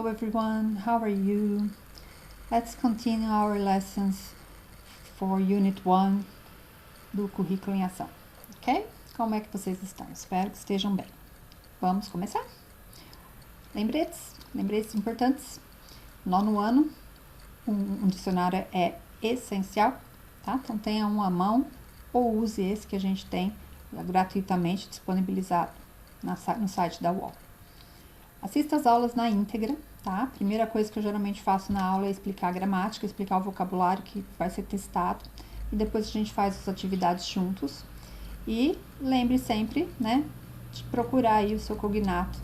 Hello everyone, how are you? Let's continue our lessons for Unit 1 do Currículo em Ação, ok? Como é que vocês estão? Espero que estejam bem. Vamos começar? Lembretes importantes. Nono ano, um dicionário é essencial, tá? Então tenha um à mão ou use esse que a gente tem gratuitamente disponibilizado no site da UOL. Assista as aulas na íntegra, tá? A primeira coisa que eu geralmente faço na aula é explicar a gramática, explicar o vocabulário que vai ser testado e depois a gente faz as atividades juntos. E lembre sempre, né, de procurar aí o seu cognato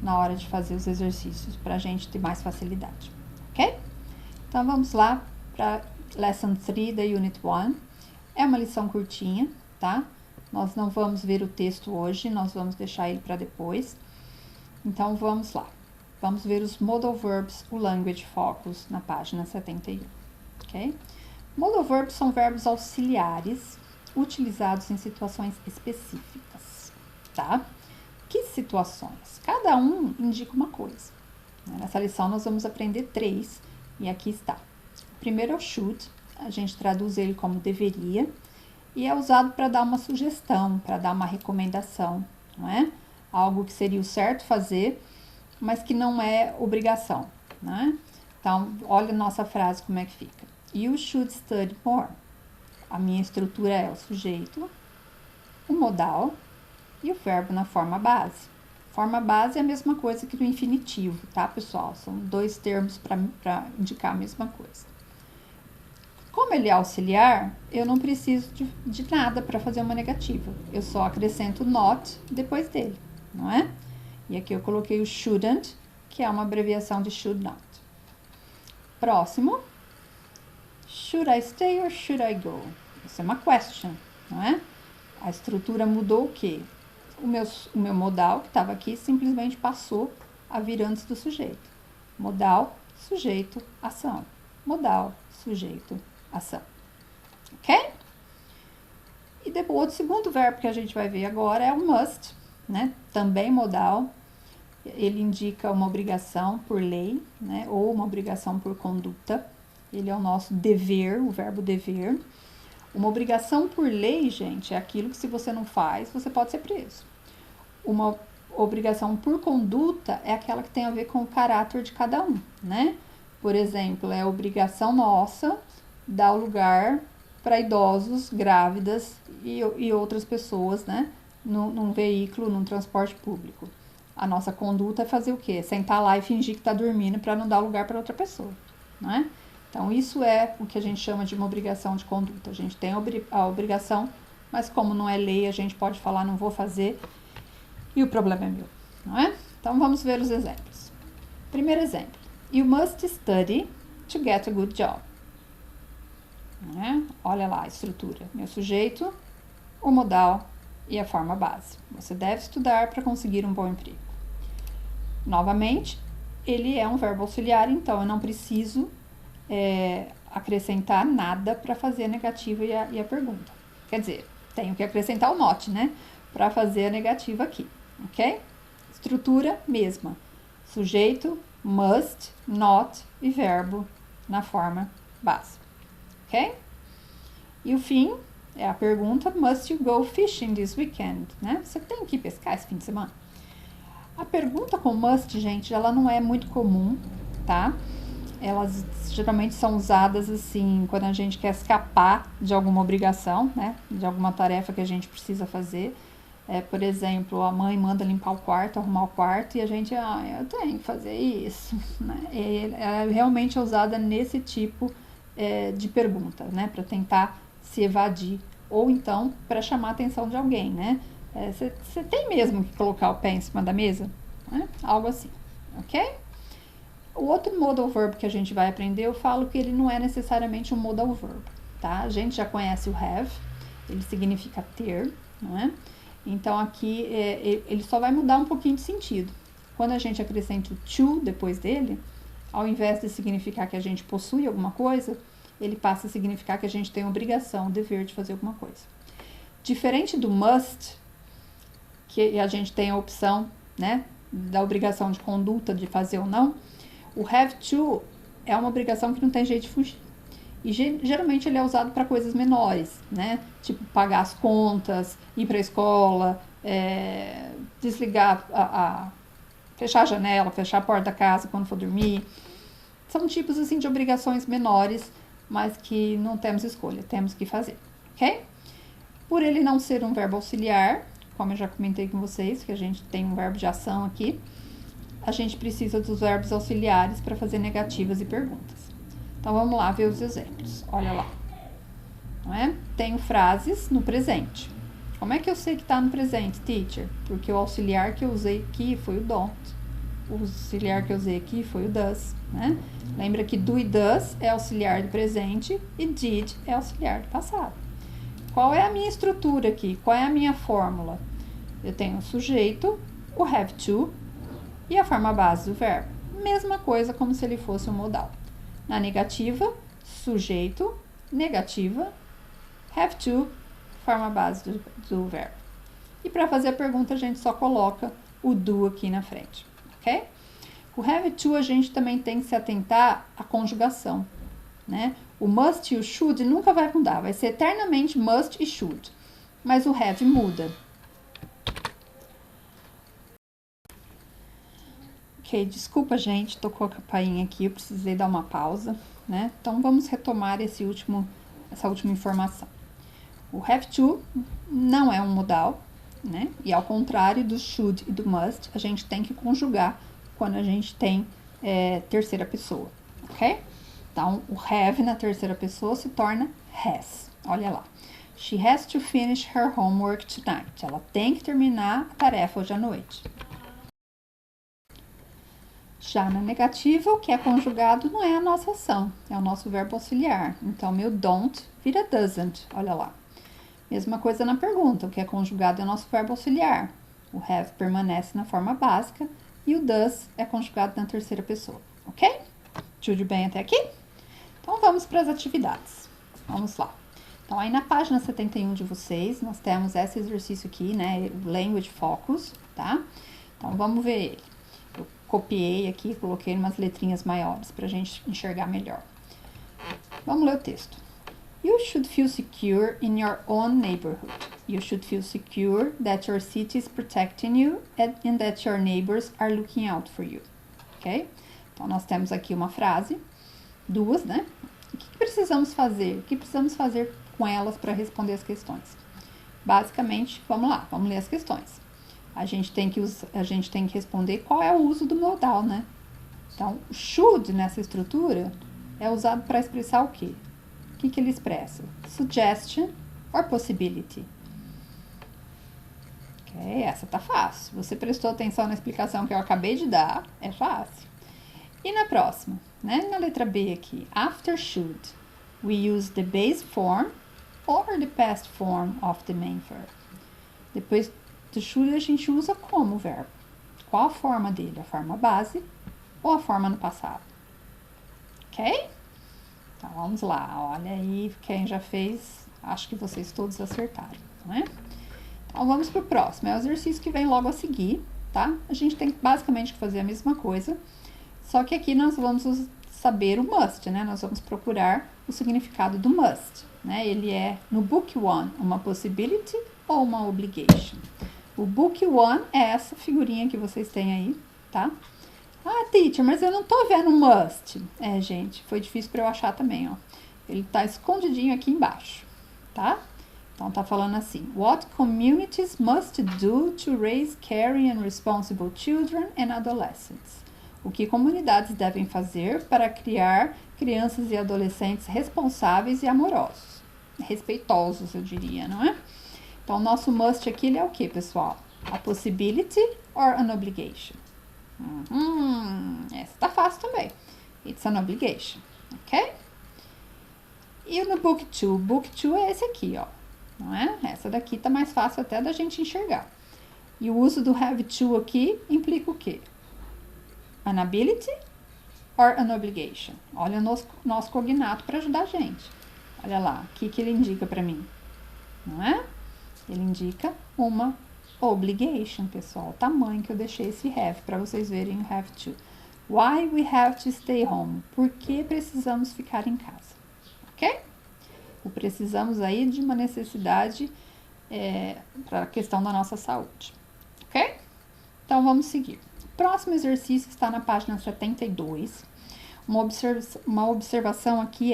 na hora de fazer os exercícios para a gente ter mais facilidade, ok? Então vamos lá para Lesson 3 da Unit 1. É uma lição curtinha, tá? Nós não vamos ver o texto hoje, nós vamos deixar ele para depois. Então, vamos lá. Vamos ver os modal verbs, o language focus, na página 71, ok? Modal verbs são verbos auxiliares utilizados em situações específicas, tá? Que situações? Cada um indica uma coisa. Nessa lição, nós vamos aprender 3, e aqui está. O primeiro é o should, a gente traduz ele como deveria, e é usado para dar uma sugestão, para dar uma recomendação, não é? Algo que seria o certo fazer, mas que não é obrigação, né? Então, olha a nossa frase como é que fica. You should study more. A minha estrutura é o sujeito, o modal e o verbo na forma base. Forma base é a mesma coisa que no infinitivo, tá, pessoal? São dois termos para indicar a mesma coisa. Como ele é auxiliar, eu não preciso de nada para fazer uma negativa. Eu só acrescento not depois dele, não é? E aqui eu coloquei o shouldn't, que é uma abreviação de should not. Próximo. Should I stay or should I go? Isso é uma question, não é? A estrutura mudou o quê? O meu modal, que estava aqui, simplesmente passou a vir antes do sujeito. Modal, sujeito, ação. Modal, sujeito, ação. Ok? E depois, o segundo verbo que a gente vai ver agora é o must, né? Também modal. Ele indica uma obrigação por lei, né? Ou uma obrigação por conduta. Ele é o nosso dever, o verbo dever. Uma obrigação por lei, gente, é aquilo que se você não faz, você pode ser preso. Uma obrigação por conduta é aquela que tem a ver com o caráter de cada um, né? Por exemplo, é obrigação nossa dar o lugar para idosos, grávidas e outras pessoas, né? Num veículo, num transporte público. A nossa conduta é fazer o quê? Sentar lá e fingir que está dormindo para não dar lugar para outra pessoa, não é? Então, isso é o que a gente chama de uma obrigação de conduta. A gente tem a obrigação, mas como não é lei, a gente pode falar, não vou fazer, e o problema é meu, não é? Então, vamos ver os exemplos. Primeiro exemplo. You must study to get a good job. Olha lá a estrutura. Meu sujeito, o modal e a forma base. Você deve estudar para conseguir um bom emprego. Novamente, ele é um verbo auxiliar, então eu não preciso acrescentar nada para fazer a negativa e a pergunta. Quer dizer, tenho que acrescentar o not, né? Para fazer a negativa aqui, ok? Estrutura mesma. Sujeito, must, not e verbo na forma base, ok? E o fim é a pergunta, must you go fishing this weekend? Né? Você tem que ir pescar esse fim de semana? A pergunta com must, gente, ela não é muito comum, tá? Elas geralmente são usadas assim, quando a gente quer escapar de alguma obrigação, né? De alguma tarefa que a gente precisa fazer. Por exemplo, a mãe manda limpar o quarto, arrumar o quarto, e a gente, eu tenho que fazer isso, né? Ela realmente é usada nesse tipo de pergunta, né? Para tentar se evadir, ou então para chamar a atenção de alguém, né? Você tem mesmo que colocar o pé em cima da mesa? Né? Algo assim, ok? O outro modal verb que a gente vai aprender, eu falo que ele não é necessariamente um modal verb, tá? A gente já conhece o have, ele significa ter, não é? Então, aqui, ele só vai mudar um pouquinho de sentido. Quando a gente acrescenta o to depois dele, ao invés de significar que a gente possui alguma coisa, ele passa a significar que a gente tem a obrigação, o dever de fazer alguma coisa. Diferente do must, que a gente tem a opção, né, da obrigação de conduta de fazer ou não, O have to é uma obrigação que não tem jeito de fugir. E geralmente ele é usado para coisas menores, né? Tipo pagar as contas, ir para a escola, desligar fechar a janela, fechar a porta da casa quando for dormir. São tipos assim de obrigações menores, mas que não temos escolha, temos que fazer, ok? Por ele não ser um verbo auxiliar, como eu já comentei com vocês, que a gente tem um verbo de ação aqui, a gente precisa dos verbos auxiliares para fazer negativas e perguntas. Então, vamos lá ver os exemplos. Olha lá. Não é? Tenho frases no presente. Como é que eu sei que está no presente, teacher? Porque o auxiliar que eu usei aqui foi o don't. O auxiliar que eu usei aqui foi o does, né? Lembra que do e does é auxiliar do presente e did é auxiliar do passado. Qual é a minha estrutura aqui? Qual é a minha fórmula? Eu tenho o sujeito, o have to e a forma base do verbo. Mesma coisa como se ele fosse um modal. Na negativa, sujeito, negativa, have to, forma base do verbo. E para fazer a pergunta, a gente só coloca o do aqui na frente, ok? O have to, a gente também tem que se atentar à conjugação, né? O must e o should nunca vai mudar, vai ser eternamente must e should. Mas o have muda. Ok, desculpa, gente, tocou a campainha aqui, eu precisei dar uma pausa, né? Então, vamos retomar essa última informação. O have to não é um modal, né? E ao contrário do should e do must, a gente tem que conjugar quando a gente tem terceira pessoa, ok? Então, o have na terceira pessoa se torna has. Olha lá. She has to finish her homework tonight. Ela tem que terminar a tarefa hoje à noite. Já na negativa, o que é conjugado não é a nossa ação, é o nosso verbo auxiliar. Então, meu don't vira doesn't, olha lá. Mesma coisa na pergunta, o que é conjugado é o nosso verbo auxiliar. O have permanece na forma básica e o does é conjugado na terceira pessoa, ok? Tudo bem até aqui? Então, vamos para as atividades. Vamos lá. Então, aí na página 71 de vocês, nós temos esse exercício aqui, né? Language Focus, tá? Então, vamos ver ele. Copiei aqui, coloquei umas letrinhas maiores para a gente enxergar melhor. Vamos ler o texto. You should feel secure in your own neighborhood. You should feel secure that your city is protecting you and that your neighbors are looking out for you. Ok? Então, nós temos aqui uma frase, duas, né? O que precisamos fazer? O que precisamos fazer com elas para responder as questões? Basicamente, vamos lá, vamos ler as questões. A gente tem que responder qual é o uso do modal, né? Então, o should nessa estrutura é usado para expressar o quê? O que ele expressa? Suggestion or possibility. Ok, essa tá fácil. Você prestou atenção na explicação que eu acabei de dar, é fácil. E na próxima, né? Na letra B aqui, after should, we use the base form or the past form of the main verb. Depois do should a gente usa como verbo. Qual a forma dele? A forma base ou a forma no passado? Ok? Então, vamos lá. Olha aí, quem já fez, acho que vocês todos acertaram, não é? Então, vamos para o próximo. É o exercício que vem logo a seguir, tá? A gente tem basicamente que fazer a mesma coisa, só que aqui nós vamos saber o must, né? Nós vamos procurar o significado do must, né? Ele é, no book one, uma possibility ou uma obligation. O book one é essa figurinha que vocês têm aí, tá? Ah, teacher, mas eu não tô vendo must. É, gente, foi difícil para eu achar também, ó. Ele tá escondidinho aqui embaixo, tá? Então, tá falando assim. What communities must do to raise caring and responsible children and adolescents? O que comunidades devem fazer para criar crianças e adolescentes responsáveis e amorosos? Respeitosos, eu diria, não é? Então, o nosso must aqui ele é o que, pessoal? A possibility or an obligation? Essa tá fácil também. It's an obligation, ok? E no book 2? Book 2 é esse aqui, ó. Não é? Essa daqui tá mais fácil até da gente enxergar. E o uso do have to aqui implica o quê? An ability or an obligation? Olha o nosso cognato para ajudar a gente. Olha lá, o que ele indica para mim? Não é? Ele indica uma obligation, pessoal. O tamanho que eu deixei esse have, para vocês verem o have to. Why we have to stay home? Por que precisamos ficar em casa? Ok? O precisamos aí de uma necessidade para a questão da nossa saúde. Ok? Então, vamos seguir. O próximo exercício está na página 72. Uma observação aqui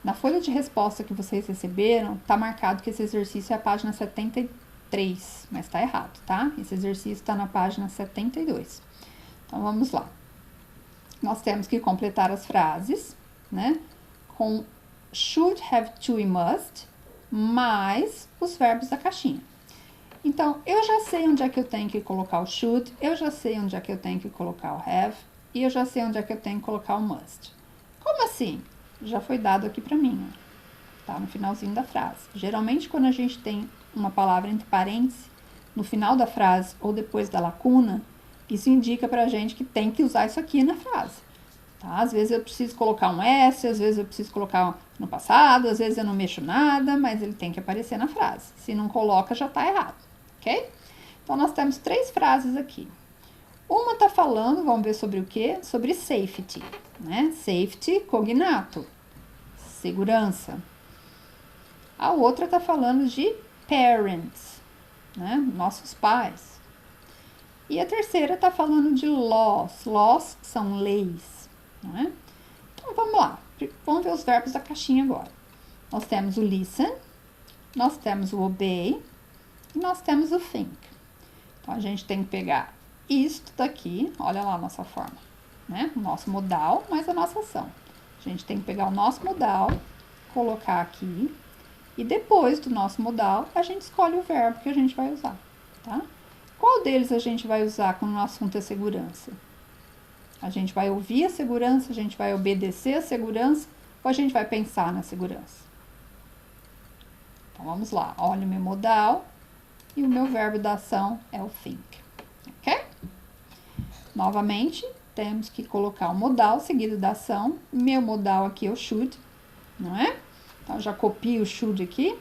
na folha de resposta que vocês receberam, está marcado que esse exercício é a página 73, mas está errado, tá? Esse exercício está na página 72. Então, vamos lá. Nós temos que completar as frases, né? Com should, have to e must, mais os verbos da caixinha. Então, eu já sei onde é que eu tenho que colocar o should, eu já sei onde é que eu tenho que colocar o have, e eu já sei onde é que eu tenho que colocar o must. Como assim? Já foi dado aqui pra mim, ó. Tá no finalzinho da frase. Geralmente, quando a gente tem uma palavra entre parênteses, no final da frase ou depois da lacuna, isso indica pra gente que tem que usar isso aqui na frase. Tá? Às vezes eu preciso colocar um S, às vezes eu preciso colocar no passado, às vezes eu não mexo nada, mas ele tem que aparecer na frase. Se não coloca, já tá errado, ok? Então, nós temos 3 frases aqui. Uma tá falando, vamos ver sobre o quê? Sobre safety, né? Safety, cognato, segurança. A outra tá falando de parents, né? Nossos pais. E a terceira tá falando de laws. Laws são leis, não é? Então, vamos lá. Vamos ver os verbos da caixinha agora. Nós temos o listen, nós temos o obey e nós temos o think. Então, a gente tem que pegar isto daqui, olha lá a nossa forma, né? O nosso modal mais a nossa ação. A gente tem que pegar o nosso modal, colocar aqui, e depois do nosso modal, a gente escolhe o verbo que a gente vai usar, tá? Qual deles a gente vai usar quando o assunto é segurança? A gente vai ouvir a segurança, a gente vai obedecer a segurança, ou a gente vai pensar na segurança? Então, vamos lá. Olha o meu modal e o meu verbo da ação é o think, ok? Novamente, temos que colocar o modal seguido da ação. Meu modal aqui é o should, não é? Então, já copio o should aqui.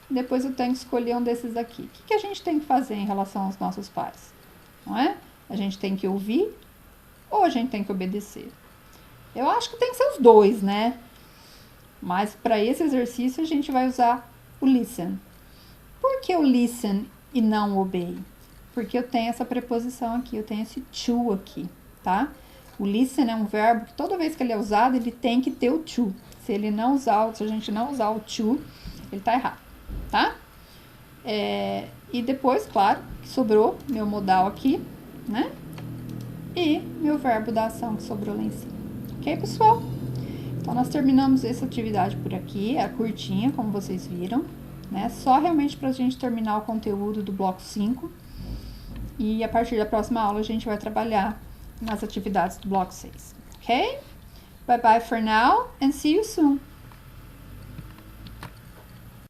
Depois eu tenho que escolher um desses aqui. O que a gente tem que fazer em relação aos nossos pais? Não é? A gente tem que ouvir ou a gente tem que obedecer? Eu acho que tem que ser os dois, né? Mas para esse exercício a gente vai usar o listen. Por que o listen e não o obey? Porque eu tenho essa preposição aqui, eu tenho esse to aqui, tá? O listen é um verbo que toda vez que ele é usado, ele tem que ter o to. Se a gente não usar o to, ele tá errado, tá? E depois, claro, que sobrou meu modal aqui, né? E meu verbo da ação que sobrou lá em cima. Ok, pessoal? Então, nós terminamos essa atividade por aqui, é curtinha, como vocês viram, né? Só realmente pra gente terminar o conteúdo do bloco 5. E a partir da próxima aula a gente vai trabalhar nas atividades do bloco 6. Ok? Bye bye for now and see you soon.